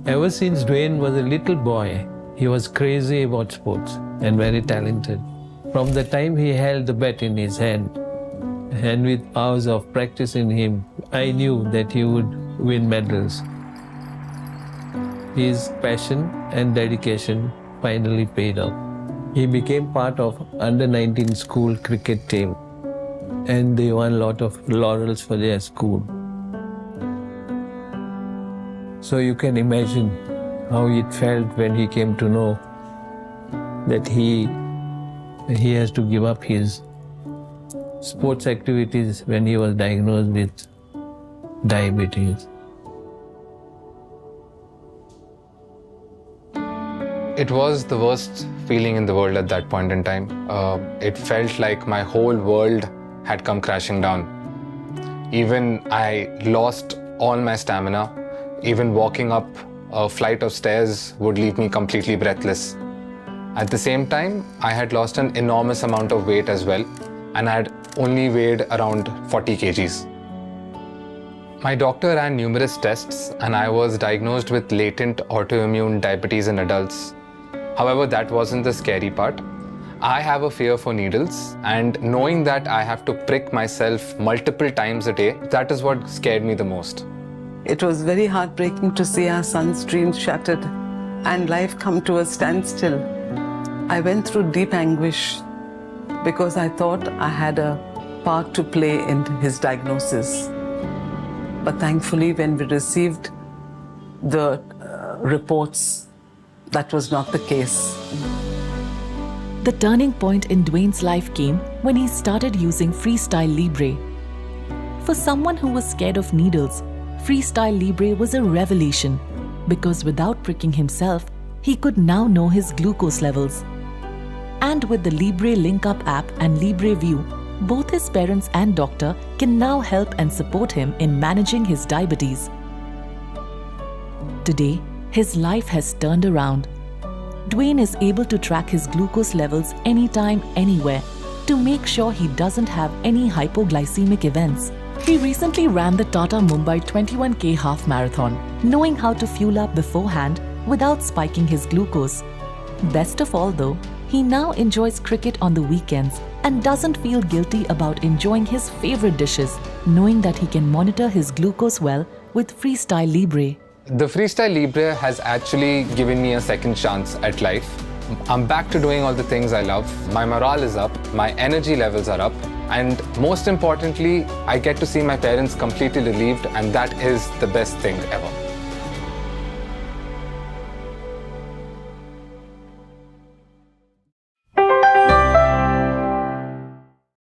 Ever since Dwayne was a little boy, he was crazy about sports and very talented. From the time he held the bat in his hand, and with hours of practice in him, I knew that he would win medals. His passion and dedication finally paid off. He became part of under-19 school cricket team, and they won a lot of laurels for their school. So you can imagine how it felt when he came to know that he has to give up his sports activities when he was diagnosed with diabetes. It was the worst feeling in the world at that point in time. It felt like my whole world had come crashing down. Even I lost all my stamina. Even walking up a flight of stairs would leave me completely breathless. At the same time, I had lost an enormous amount of weight as well, and I had only weighed around 40 kgs. My doctor ran numerous tests, and I was diagnosed with latent autoimmune diabetes in adults. However, that wasn't the scary part. I have a fear for needles, and knowing that I have to prick myself multiple times a day, that is what scared me the most. It was very heartbreaking to see our son's dreams shattered and life come to a standstill. I went through deep anguish because I thought I had a part to play in his diagnosis. But thankfully, when we received the reports, that was not the case. The turning point in Dwayne's life came when he started using FreeStyle Libre. For someone who was scared of needles, FreeStyle Libre was a revelation because without pricking himself, he could now know his glucose levels. And with the Libre Link Up app and Libre View, both his parents and doctor can now help and support him in managing his diabetes. Today, his life has turned around. Dwayne is able to track his glucose levels anytime, anywhere to make sure he doesn't have any hypoglycemic events. He recently ran the Tata Mumbai 21K half marathon, knowing how to fuel up beforehand without spiking his glucose. Best of all though, he now enjoys cricket on the weekends and doesn't feel guilty about enjoying his favorite dishes, knowing that he can monitor his glucose well with FreeStyle Libre. The FreeStyle Libre has actually given me a second chance at life. I'm back to doing all the things I love. My morale is up, my energy levels are up, and most importantly, I get to see my parents completely relieved, and that is the best thing ever.